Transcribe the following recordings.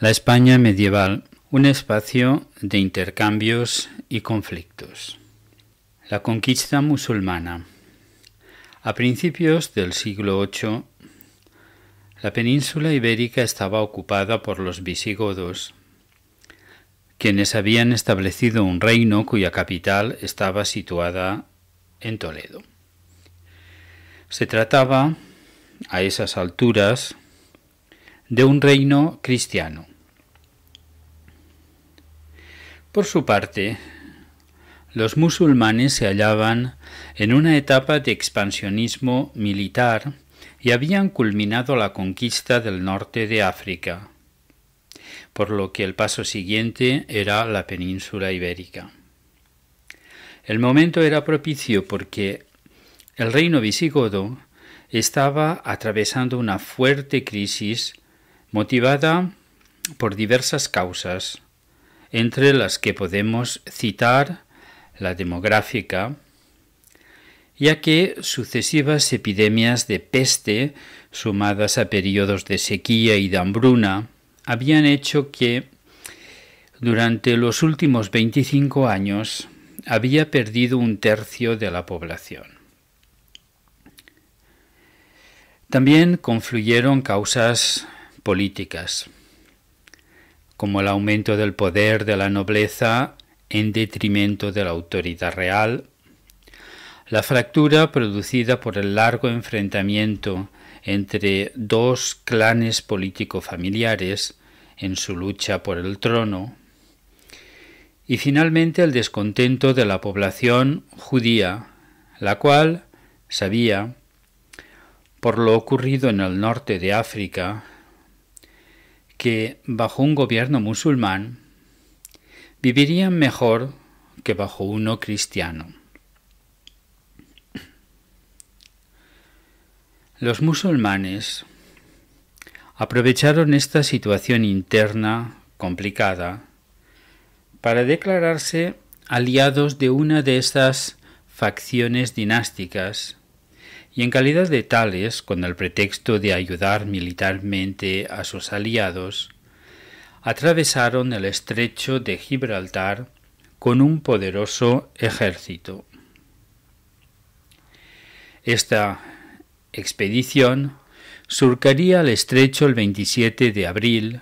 La España medieval, un espacio de intercambios y conflictos. La conquista musulmana. A principios del siglo VIII, la península ibérica estaba ocupada por los visigodos, quienes habían establecido un reino cuya capital estaba situada en Toledo. Se trataba, a esas alturas, de un reino cristiano. Por su parte, los musulmanes se hallaban en una etapa de expansionismo militar y habían culminado la conquista del norte de África, por lo que el paso siguiente era la península ibérica. El momento era propicio porque el reino visigodo estaba atravesando una fuerte crisis motivada por diversas causas, entre las que podemos citar la demográfica, ya que sucesivas epidemias de peste, sumadas a periodos de sequía y de hambruna, habían hecho que durante los últimos 25 años había perdido un tercio de la población. También confluyeron causas políticas, como el aumento del poder de la nobleza en detrimento de la autoridad real, la fractura producida por el largo enfrentamiento entre dos clanes político-familiares en su lucha por el trono, y finalmente el descontento de la población judía, la cual sabía, por lo ocurrido en el norte de África, que bajo un gobierno musulmán vivirían mejor que bajo uno cristiano. Los musulmanes aprovecharon esta situación interna complicada para declararse aliados de una de estas facciones dinásticas y en calidad de tales, con el pretexto de ayudar militarmente a sus aliados, atravesaron el estrecho de Gibraltar con un poderoso ejército. Esta expedición surcaría el estrecho el 27 de abril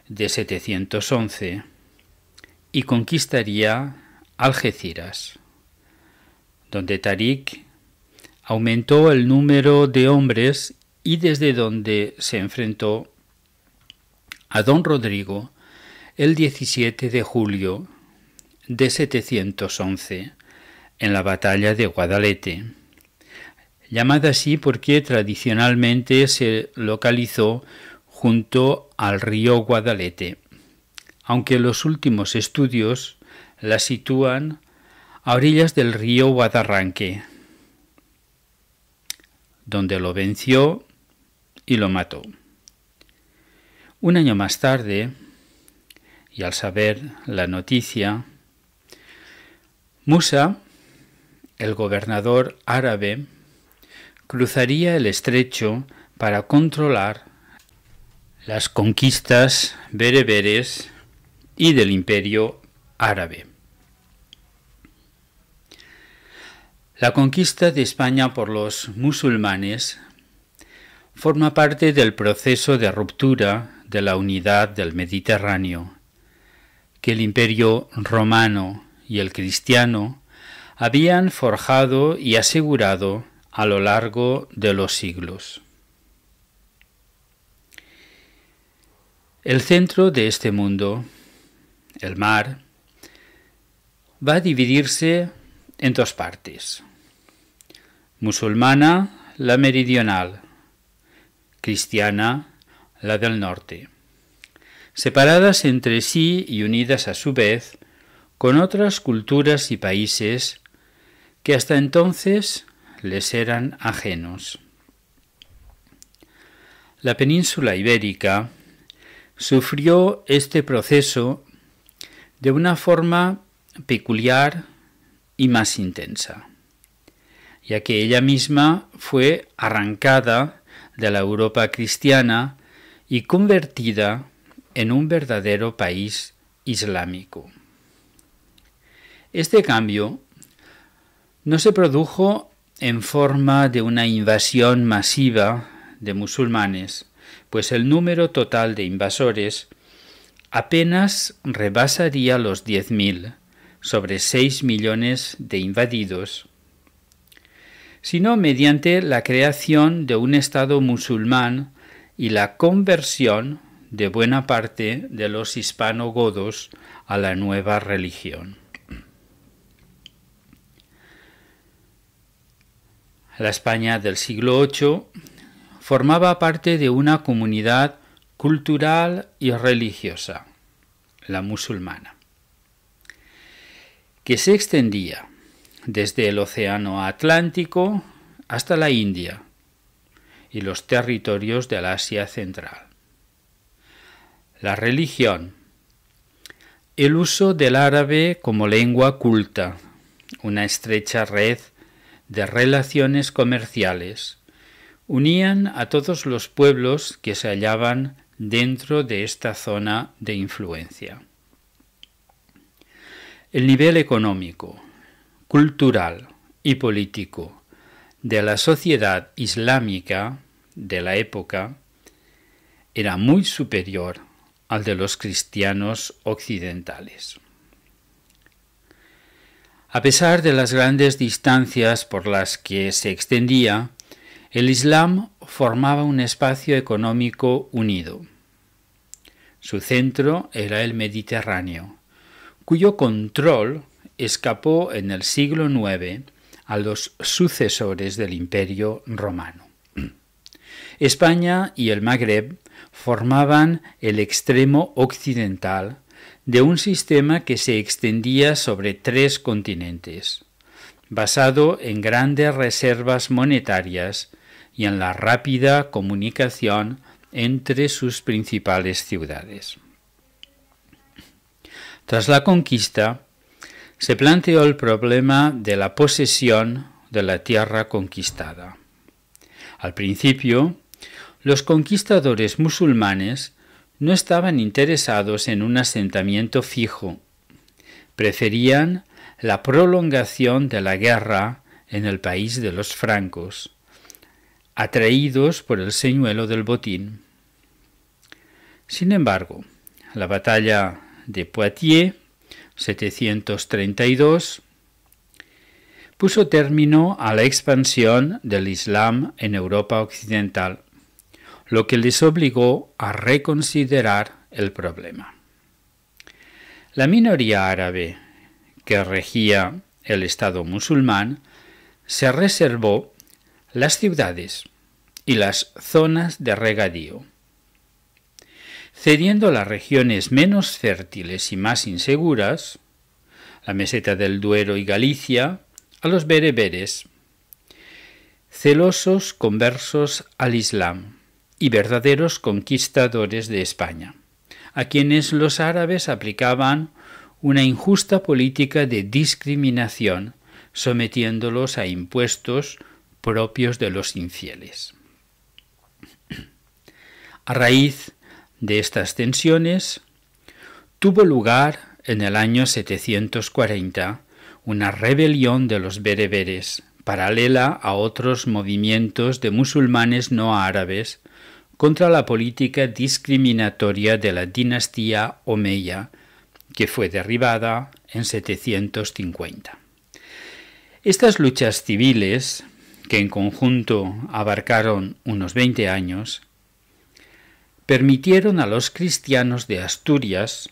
de 711 y conquistaría Algeciras, donde Tarik aumentó el número de hombres y desde donde se enfrentó a don Rodrigo el 17 de julio de 711 en la batalla de Guadalete, llamada así porque tradicionalmente se localizó junto al río Guadalete, aunque los últimos estudios la sitúan a orillas del río Guadarranque, donde lo venció y lo mató. Un año más tarde, y al saber la noticia, Musa, el gobernador árabe, cruzaría el estrecho para controlar las conquistas bereberes y del imperio árabe. La conquista de España por los musulmanes forma parte del proceso de ruptura de la unidad del Mediterráneo, que el imperio romano y el cristiano habían forjado y asegurado a lo largo de los siglos. El centro de este mundo, el mar, va a dividirse en dos partes: musulmana, la meridional; cristiana, la del norte, separadas entre sí y unidas a su vez con otras culturas y países que hasta entonces les eran ajenos. La península ibérica sufrió este proceso de una forma peculiar y más intensa, ya que ella misma fue arrancada de la Europa cristiana y convertida en un verdadero país islámico. Este cambio no se produjo en forma de una invasión masiva de musulmanes, pues el número total de invasores apenas rebasaría los 10.000 sobre 6 millones de invadidos, sino mediante la creación de un Estado musulmán y la conversión de buena parte de los hispanogodos a la nueva religión. La España del siglo VIII formaba parte de una comunidad cultural y religiosa, la musulmana, que se extendía desde el Océano Atlántico hasta la India y los territorios del Asia Central. La religión, el uso del árabe como lengua culta, una estrecha red de relaciones comerciales, unían a todos los pueblos que se hallaban dentro de esta zona de influencia. El nivel económico, cultural y político de la sociedad islámica de la época era muy superior al de los cristianos occidentales. A pesar de las grandes distancias por las que se extendía, el Islam formaba un espacio económico unido. Su centro era el Mediterráneo, cuyo control escapó en el siglo IX a los sucesores del Imperio Romano. España y el Magreb formaban el extremo occidental de un sistema que se extendía sobre 3 continentes, basado en grandes reservas monetarias y en la rápida comunicación entre sus principales ciudades. Tras la conquista, se planteó el problema de la posesión de la tierra conquistada. Al principio, los conquistadores musulmanes no estaban interesados en un asentamiento fijo. Preferían la prolongación de la guerra en el país de los francos, atraídos por el señuelo del botín. Sin embargo, la batalla de Poitiers, 732, puso término a la expansión del Islam en Europa occidental, lo que les obligó a reconsiderar el problema. La minoría árabe que regía el Estado musulmán se reservó las ciudades y las zonas de regadío, cediendo las regiones menos fértiles y más inseguras, la meseta del Duero y Galicia, a los bereberes, celosos conversos al Islam y verdaderos conquistadores de España, a quienes los árabes aplicaban una injusta política de discriminación, sometiéndolos a impuestos propios de los infieles. A raíz de estas tensiones, tuvo lugar en el año 740 una rebelión de los bereberes, paralela a otros movimientos de musulmanes no árabes contra la política discriminatoria de la dinastía omeya, que fue derribada en 750. Estas luchas civiles, que en conjunto abarcaron unos 20 años, permitieron a los cristianos de Asturias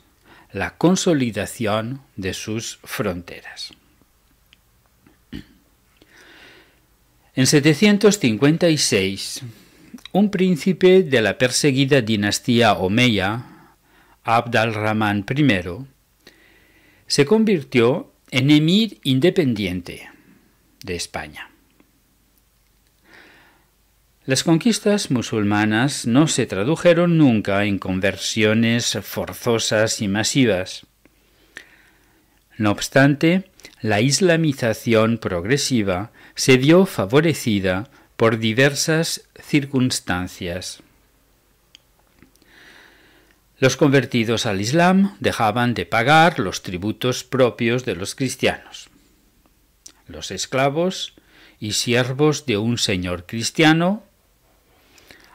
la consolidación de sus fronteras. En 756, un príncipe de la perseguida dinastía omeya, Abd al-Rahman I, se convirtió en emir independiente de España. Las conquistas musulmanas no se tradujeron nunca en conversiones forzosas y masivas. No obstante, la islamización progresiva se vio favorecida por diversas circunstancias. Los convertidos al Islam dejaban de pagar los tributos propios de los cristianos. Los esclavos y siervos de un señor cristiano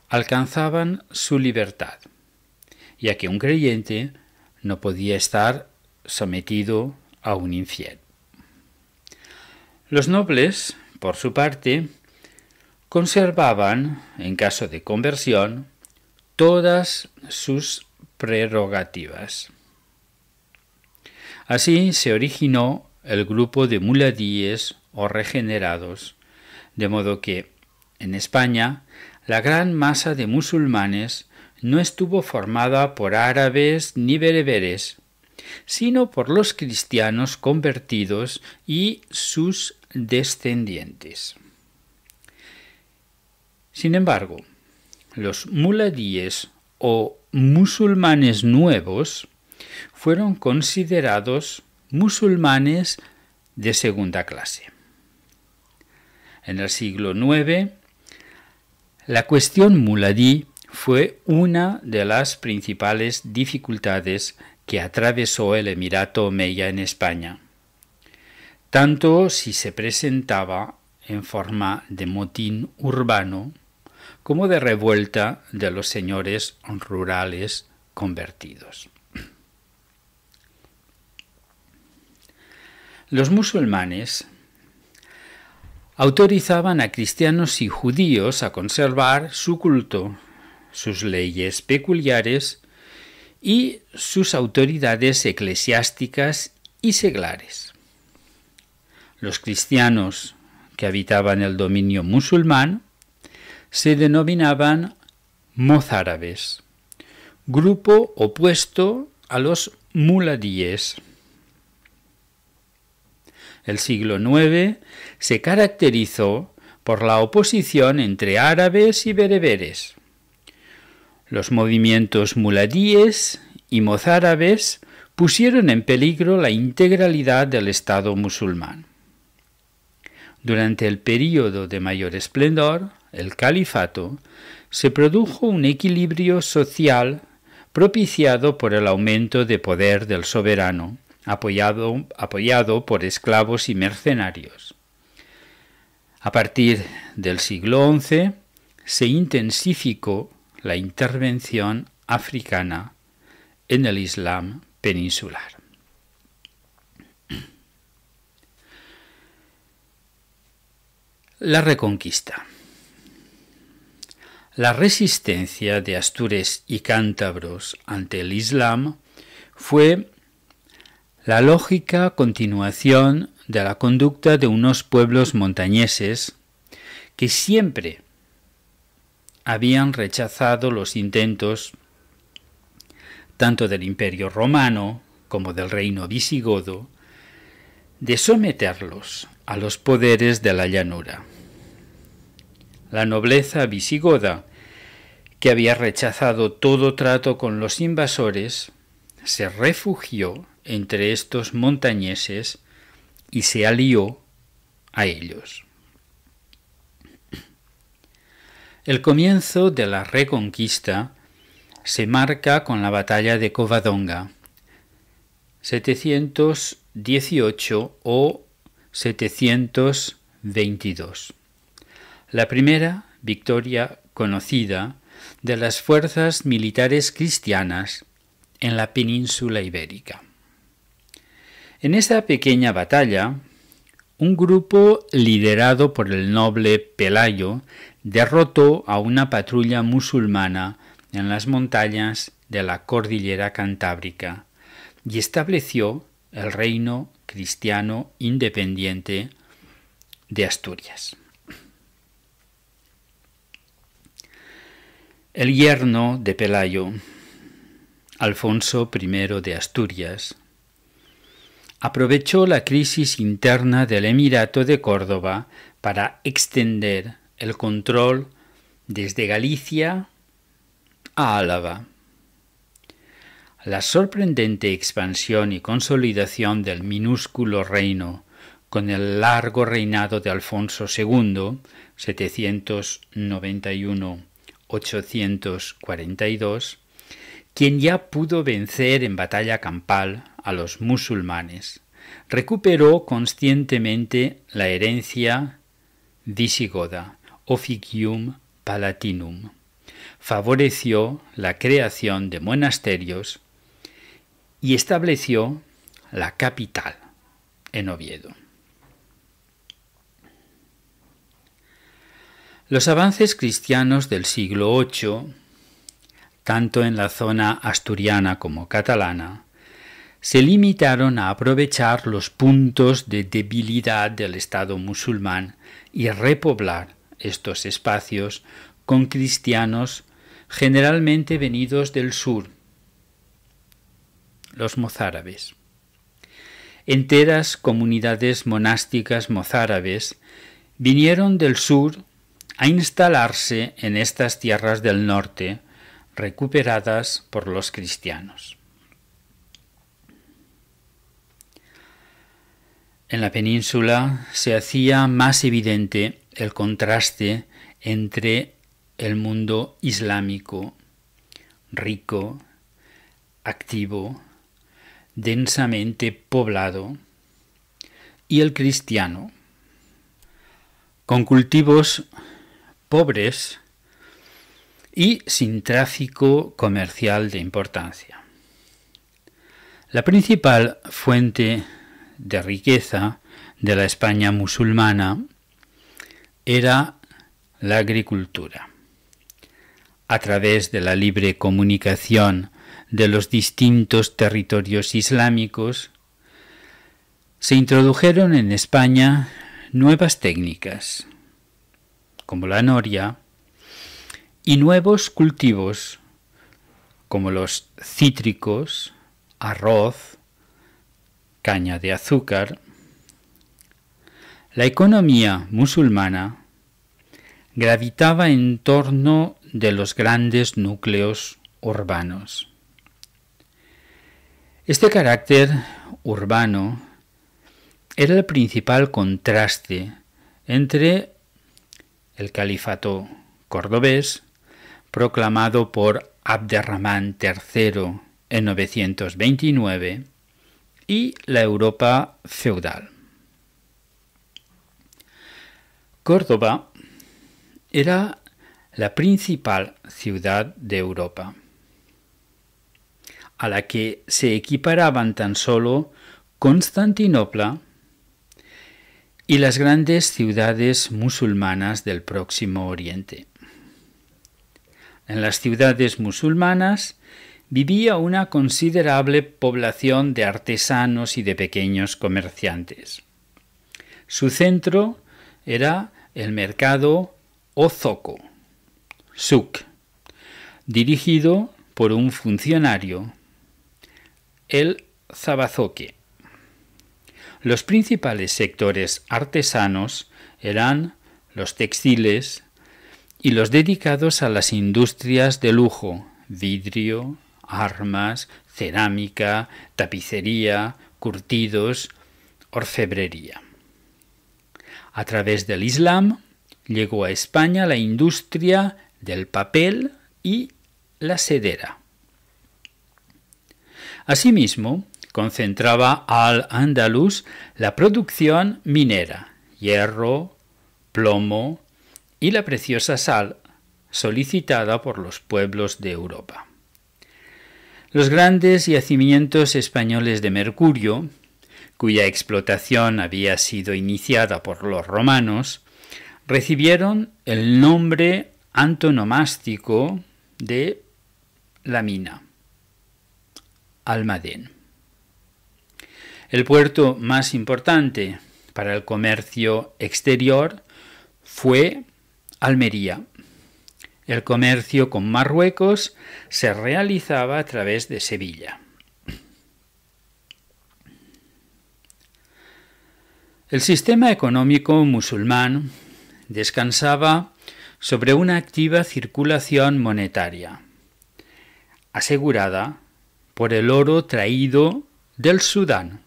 alcanzaban su libertad, ya que un creyente no podía estar sometido a un infiel. Los nobles, por su parte, conservaban, en caso de conversión, todas sus prerrogativas. Así se originó el grupo de muladíes o regenerados, de modo que, en España, la gran masa de musulmanes no estuvo formada por árabes ni bereberes, sino por los cristianos convertidos y sus descendientes. Sin embargo, los muladíes o musulmanes nuevos fueron considerados musulmanes de segunda clase. En el siglo IX, la cuestión muladí fue una de las principales dificultades que atravesó el Emirato Omeya en España, tanto si se presentaba en forma de motín urbano como de revuelta de los señores rurales convertidos. Los musulmanes autorizaban a cristianos y judíos a conservar su culto, sus leyes peculiares y sus autoridades eclesiásticas y seglares. Los cristianos que habitaban el dominio musulmán se denominaban mozárabes, grupo opuesto a los muladíes. El siglo IX se caracterizó por la oposición entre árabes y bereberes. Los movimientos muladíes y mozárabes pusieron en peligro la integralidad del Estado musulmán. Durante el período de mayor esplendor, el califato, se produjo un equilibrio social propiciado por el aumento de poder del soberano, apoyado por esclavos y mercenarios. A partir del siglo XI se intensificó la intervención africana en el Islam peninsular. La Reconquista. La resistencia de astures y cántabros ante el Islam fue la lógica continuación de la conducta de unos pueblos montañeses que siempre habían rechazado los intentos tanto del Imperio Romano como del Reino Visigodo de someterlos a los poderes de la llanura. La nobleza visigoda, que había rechazado todo trato con los invasores, se refugió entre estos montañeses y se alió a ellos. El comienzo de la Reconquista se marca con la batalla de Covadonga, 718 o 722. La primera victoria conocida de las fuerzas militares cristianas en la península ibérica. En esa pequeña batalla, un grupo liderado por el noble Pelayo derrotó a una patrulla musulmana en las montañas de la cordillera cantábrica y estableció el reino cristiano independiente de Asturias. El yerno de Pelayo, Alfonso I de Asturias, aprovechó la crisis interna del Emirato de Córdoba para extender el control desde Galicia a Álava. La sorprendente expansión y consolidación del minúsculo reino con el largo reinado de Alfonso II, 791-842, quien ya pudo vencer en batalla campal a los musulmanes, recuperó conscientemente la herencia visigoda, Officium Palatinum, favoreció la creación de monasterios y estableció la capital en Oviedo. Los avances cristianos del siglo VIII, tanto en la zona asturiana como catalana, se limitaron a aprovechar los puntos de debilidad del Estado musulmán y repoblar estos espacios con cristianos generalmente venidos del sur, los mozárabes. Enteras comunidades monásticas mozárabes vinieron del sur a instalarse en estas tierras del norte, recuperadas por los cristianos. En la península se hacía más evidente el contraste entre el mundo islámico, rico, activo, densamente poblado, y el cristiano, con cultivos pobres y sin tráfico comercial de importancia. La principal fuente de riqueza de la España musulmana era la agricultura. A través de la libre comunicación de los distintos territorios islámicos, se introdujeron en España nuevas técnicas, como la noria, y nuevos cultivos, como los cítricos, arroz, caña de azúcar. La economía musulmana gravitaba en torno de los grandes núcleos urbanos. Este carácter urbano era el principal contraste entre el califato cordobés, proclamado por Abderramán III en 929, y la Europa feudal. Córdoba era la principal ciudad de Europa, a la que se equiparaban tan solo Constantinopla y las grandes ciudades musulmanas del Próximo Oriente. En las ciudades musulmanas vivía una considerable población de artesanos y de pequeños comerciantes. Su centro era el mercado o zoco, suk, dirigido por un funcionario, el zabazoque. Los principales sectores artesanos eran los textiles y los dedicados a las industrias de lujo, vidrio, armas, cerámica, tapicería, curtidos, orfebrería. A través del Islam llegó a España la industria del papel y la sedera. Asimismo, concentraba al-Ándalus la producción minera, hierro, plomo y la preciosa sal solicitada por los pueblos de Europa. Los grandes yacimientos españoles de mercurio, cuya explotación había sido iniciada por los romanos, recibieron el nombre antonomástico de la mina, Almadén. El puerto más importante para el comercio exterior fue Almería. El comercio con Marruecos se realizaba a través de Sevilla. El sistema económico musulmán descansaba sobre una activa circulación monetaria, asegurada por el oro traído del Sudán.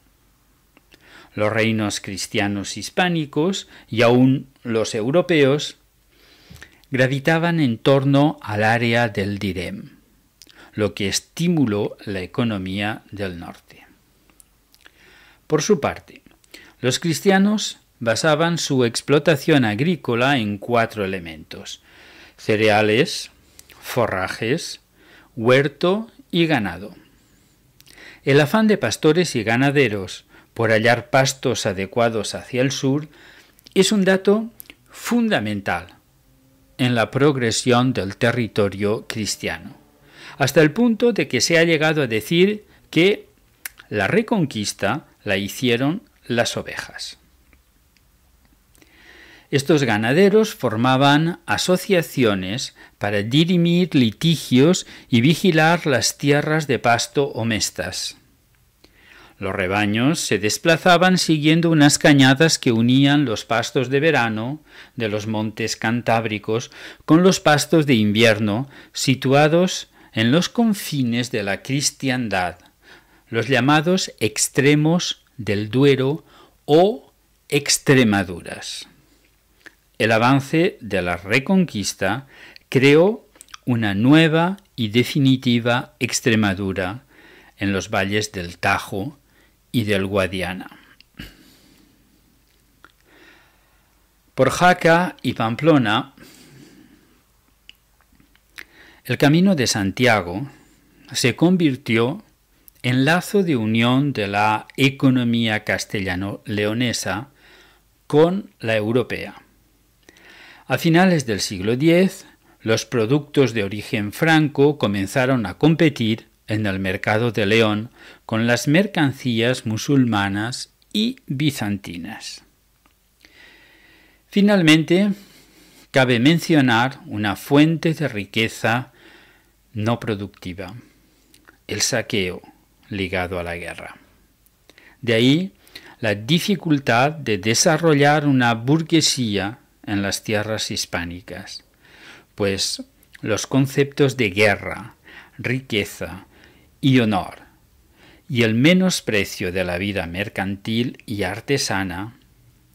Los reinos cristianos hispánicos y aún los europeos gravitaban en torno al área del dirhem. lo que estimuló la economía del norte. Por su parte, los cristianos basaban su explotación agrícola en 4 elementos: cereales, forrajes, huerto y ganado. El afán de pastores y ganaderos por hallar pastos adecuados hacia el sur es un dato fundamental en la progresión del territorio cristiano, hasta el punto de que se ha llegado a decir que la reconquista la hicieron las ovejas. Estos ganaderos formaban asociaciones para dirimir litigios y vigilar las tierras de pasto o mestas. Los rebaños se desplazaban siguiendo unas cañadas que unían los pastos de verano de los montes cantábricos con los pastos de invierno situados en los confines de la cristiandad, los llamados extremos del Duero o Extremaduras. El avance de la Reconquista creó una nueva y definitiva Extremadura en los valles del Tajo y del Guadiana. Por Jaca y Pamplona, el Camino de Santiago se convirtió en lazo de unión de la economía castellano-leonesa con la europea. A finales del siglo X, los productos de origen franco comenzaron a competir en el mercado de León con las mercancías musulmanas y bizantinas. Finalmente, cabe mencionar una fuente de riqueza no productiva: el saqueo ligado a la guerra. De ahí la dificultad de desarrollar una burguesía en las tierras hispánicas, pues los conceptos de guerra, riqueza y honor, y el menosprecio de la vida mercantil y artesana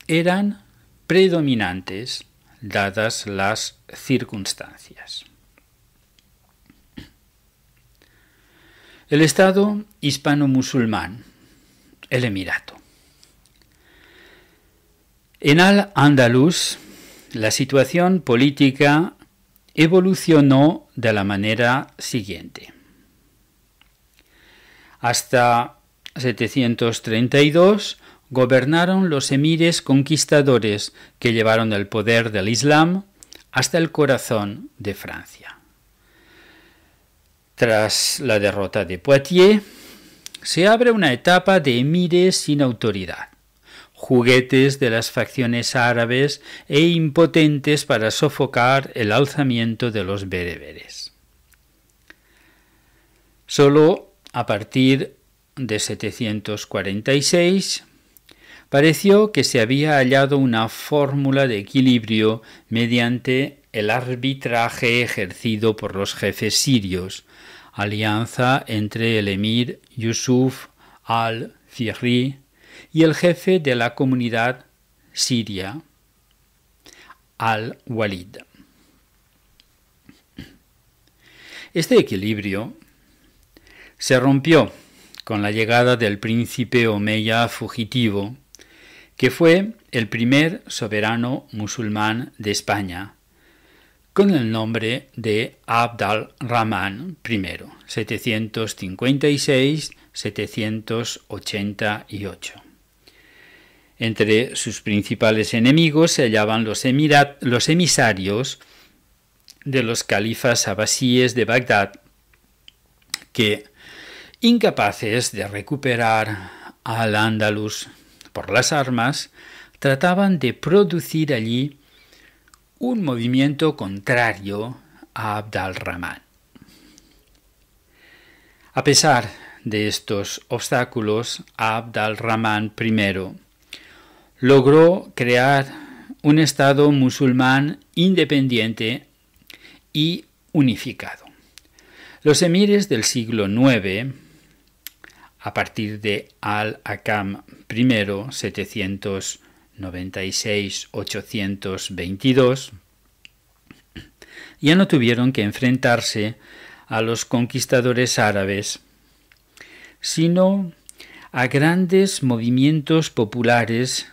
eran predominantes dadas las circunstancias. El Estado hispano-musulmán, el Emirato. En Al-Ándalus, la situación política evolucionó de la manera siguiente. Hasta 732 gobernaron los emires conquistadores que llevaron el poder del Islam hasta el corazón de Francia. Tras la derrota de Poitiers, se abre una etapa de emires sin autoridad, juguetes de las facciones árabes e impotentes para sofocar el alzamiento de los bereberes. Solo a partir de 746 pareció que se había hallado una fórmula de equilibrio mediante el arbitraje ejercido por los jefes sirios, alianza entre el emir Yusuf al-Fihri y el jefe de la comunidad siria, al-Walid. Este equilibrio se rompió con la llegada del príncipe omeya fugitivo, que fue el primer soberano musulmán de España, con el nombre de Abd al-Rahman I, 756-788. Entre sus principales enemigos se hallaban los emisarios de los califas abasíes de Bagdad, que, incapaces de recuperar al-Ándalus por las armas, trataban de producir allí un movimiento contrario a Abd al-Rahman. A pesar de estos obstáculos, Abd al-Rahman I logró crear un Estado musulmán independiente y unificado. Los emires del siglo IX, a partir de Al-Hakam I, 796-822, ya no tuvieron que enfrentarse a los conquistadores árabes, sino a grandes movimientos populares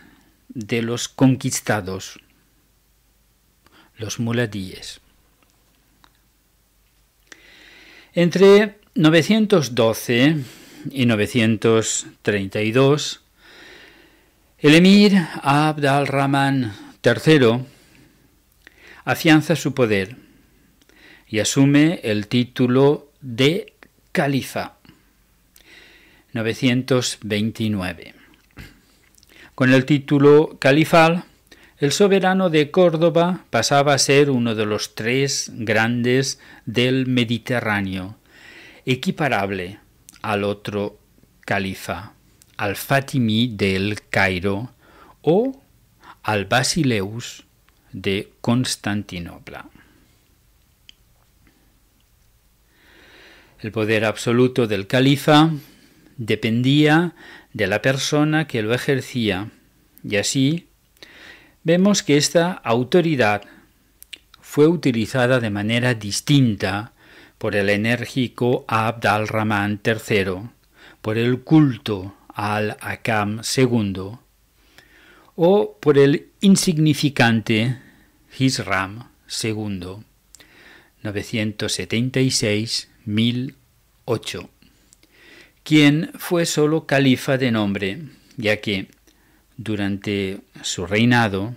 de los conquistados, los muladíes. Entre 912 y 932, el emir Abd al-Rahman III afianza su poder y asume el título de califa. 929. Con el título califal, el soberano de Córdoba pasaba a ser uno de los 3 grandes del Mediterráneo, equiparable al otro califa, al Fatimí del Cairo o al Basileus de Constantinopla. El poder absoluto del califa dependía de la persona que lo ejercía, y así vemos que esta autoridad fue utilizada de manera distinta por el enérgico Abd al-Rahman III, por el culto al-Hakam II o por el insignificante Hisham II, 976-1008, quien fue solo califa de nombre, ya que durante su reinado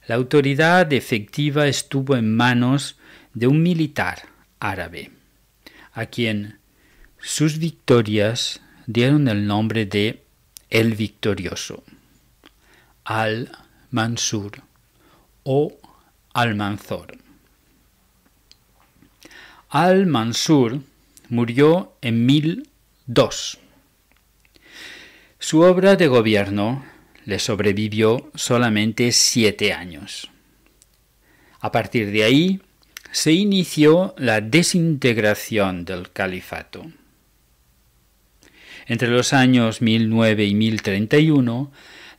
la autoridad efectiva estuvo en manos de un militar árabe, a quien sus victorias dieron el nombre de el Victorioso, al-Mansur o Almanzor. Al-Mansur murió en 1002. Su obra de gobierno le sobrevivió solamente 7 años. A partir de ahí se inició la desintegración del califato. Entre los años 1009 y 1031,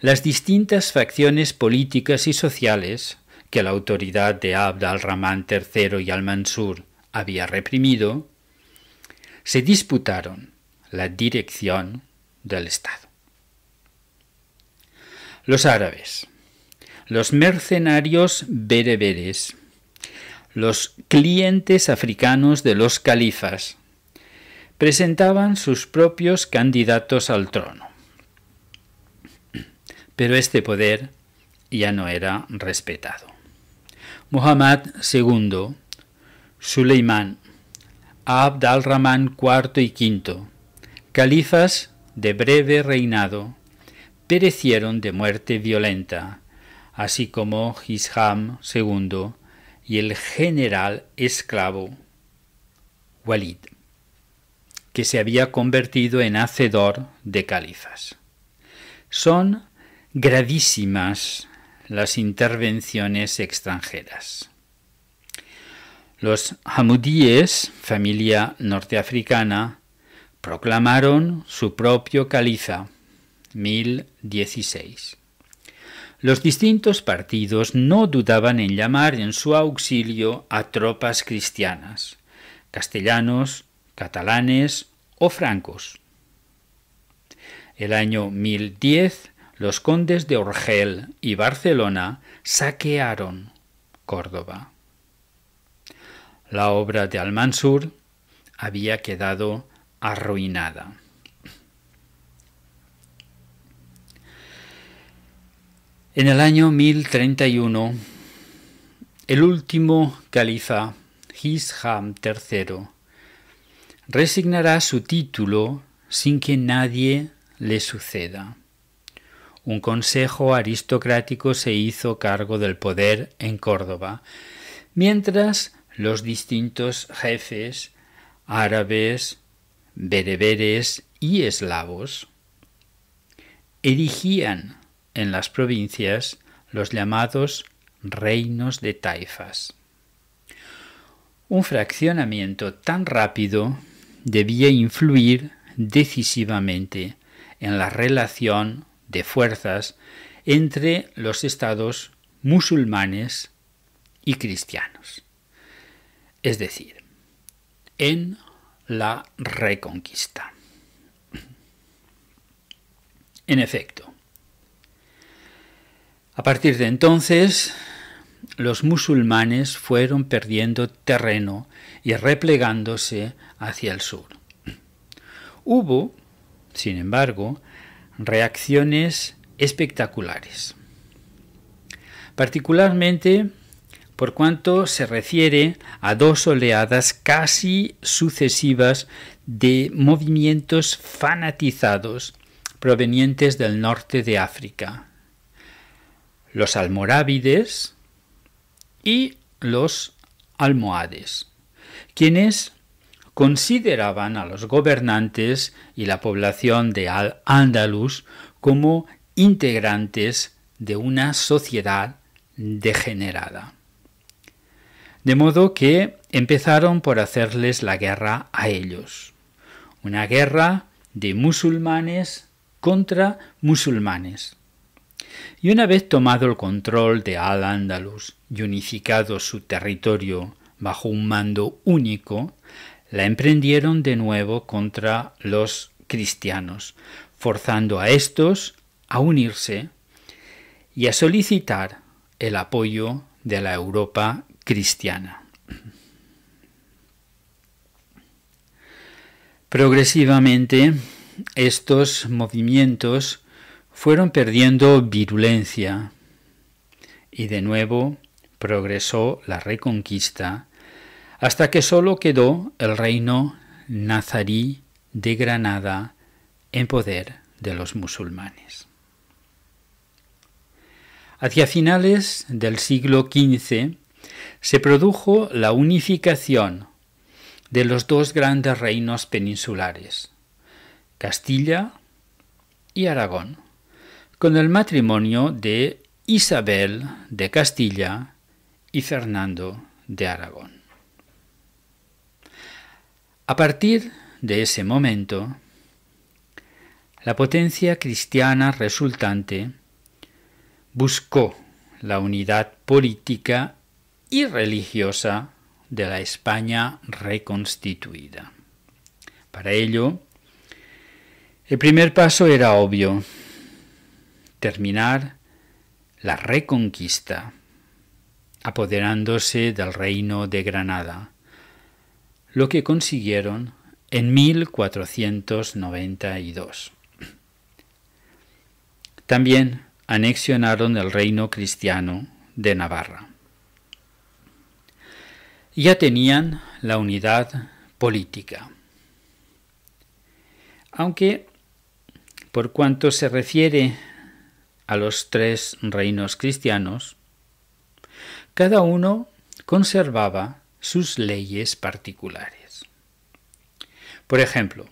las distintas facciones políticas y sociales que la autoridad de Abd al-Rahman III y al-Mansur había reprimido, se disputaron la dirección del Estado. Los árabes, los mercenarios bereberes, los clientes africanos de los califas, presentaban sus propios candidatos al trono. Pero este poder ya no era respetado. Muhammad II, Suleimán, Abd al-Rahman IV y V, califas de breve reinado, perecieron de muerte violenta, así como Hisham II y el general esclavo Walid, que se había convertido en hacedor de califas. Son gravísimas las intervenciones extranjeras. Los hamudíes, familia norteafricana, proclamaron su propio califa, 1016. Los distintos partidos no dudaban en llamar en su auxilio a tropas cristianas, castellanos, catalanes o francos. El año 1010, los condes de Urgel y Barcelona saquearon Córdoba. La obra de Al-Mansur había quedado arruinada. En el año 1031, el último califa, Hisham III, resignará su título sin que nadie le suceda. Un consejo aristocrático se hizo cargo del poder en Córdoba, mientras los distintos jefes árabes, bereberes y eslavos erigían en las provincias los llamados reinos de taifas. Un fraccionamiento tan rápido debía influir decisivamente en la relación de fuerzas entre los estados musulmanes y cristianos. Es decir, en la Reconquista. En efecto, a partir de entonces, los musulmanes fueron perdiendo terreno y replegándose hacia el sur. Hubo, sin embargo, reacciones espectaculares, particularmente por cuanto se refiere a dos oleadas casi sucesivas de movimientos fanatizados provenientes del norte de África, los almorávides y los almohades, quienes consideraban a los gobernantes y la población de Al-Ándalus como integrantes de una sociedad degenerada. De modo que empezaron por hacerles la guerra a ellos, una guerra de musulmanes contra musulmanes. Y una vez tomado el control de Al-Ándalus y unificado su territorio bajo un mando único, la emprendieron de nuevo contra los cristianos, forzando a estos a unirse y a solicitar el apoyo de la Europa cristiana. Progresivamente, estos movimientos fueron perdiendo virulencia y de nuevo progresó la Reconquista hasta que solo quedó el reino nazarí de Granada en poder de los musulmanes. Hacia finales del siglo XV se produjo la unificación de los dos grandes reinos peninsulares, Castilla y Aragón, con el matrimonio de Isabel de Castilla y Fernando de Aragón. A partir de ese momento, la potencia cristiana resultante buscó la unidad política y religiosa de la España reconstituida. Para ello, el primer paso era obvio: terminar la Reconquista, apoderándose del reino de Granada, lo que consiguieron en 1492. También anexionaron el reino cristiano de Navarra. Ya tenían la unidad política, aunque por cuanto se refiere a los tres reinos cristianos, cada uno conservaba sus leyes particulares. Por ejemplo,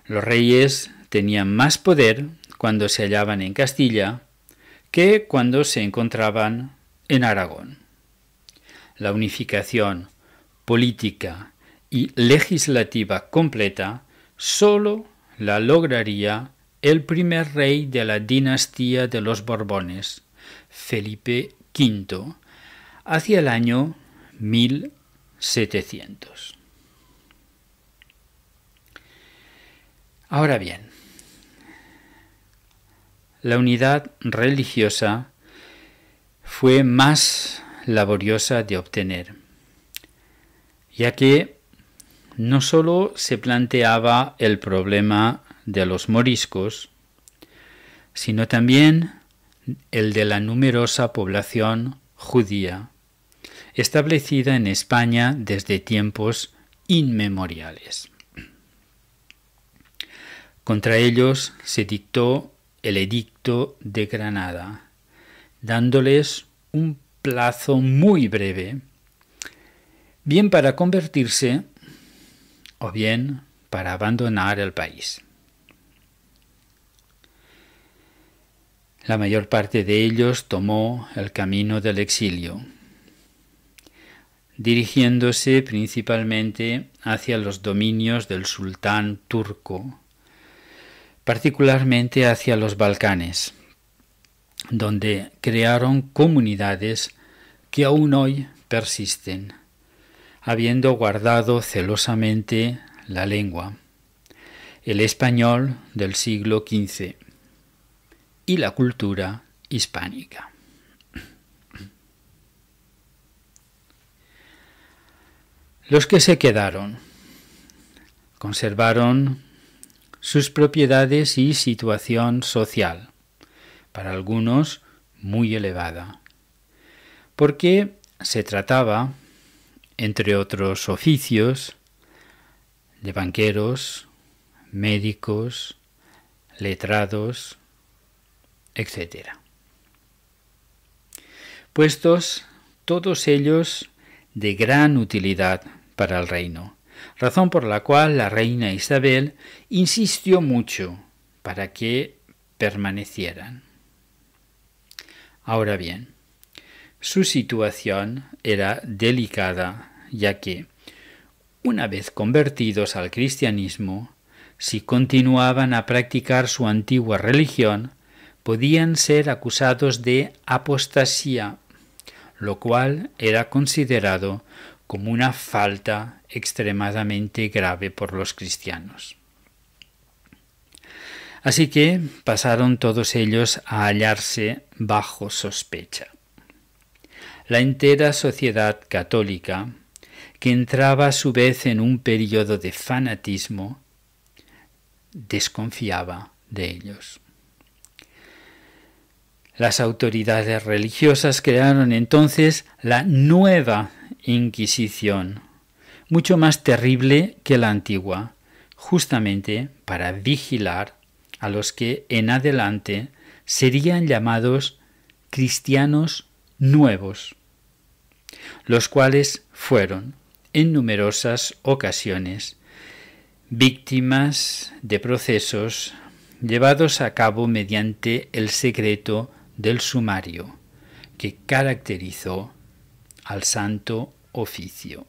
los reyes tenían más poder cuando se hallaban en Castilla que cuando se encontraban en Aragón. La unificación política y legislativa completa sólo la lograría el primer rey de la dinastía de los Borbones, Felipe V, hacia el año 1700. Ahora bien, la unidad religiosa fue más laboriosa de obtener, ya que no sólo se planteaba el problema de los moriscos, sino también el de la numerosa población judía, establecida en España desde tiempos inmemoriales. Contra ellos se dictó el Edicto de Granada, dándoles un plazo muy breve, bien para convertirse o bien para abandonar el país. La mayor parte de ellos tomó el camino del exilio, dirigiéndose principalmente hacia los dominios del sultán turco, particularmente hacia los Balcanes, donde crearon comunidades que aún hoy persisten, habiendo guardado celosamente la lengua, el español del siglo XV y la cultura hispánica. Los que se quedaron conservaron sus propiedades y situación social, para algunos muy elevada, porque se trataba, entre otros oficios, de banqueros, médicos, letrados, etc. Puestos todos ellos de gran utilidad para el reino, razón por la cual la reina Isabel insistió mucho para que permanecieran. Ahora bien, su situación era delicada, ya que, una vez convertidos al cristianismo, si continuaban a practicar su antigua religión, podían ser acusados de apostasía, lo cual era considerado como una falta extremadamente grave por los cristianos. Así que pasaron todos ellos a hallarse bajo sospecha. La entera sociedad católica, que entraba a su vez en un periodo de fanatismo, desconfiaba de ellos. Las autoridades religiosas crearon entonces la nueva Inquisición, mucho más terrible que la antigua, justamente para vigilar a los que en adelante serían llamados cristianos nuevos, los cuales fueron, en numerosas ocasiones, víctimas de procesos llevados a cabo mediante el secreto del sumario que caracterizó al Santo Oficio.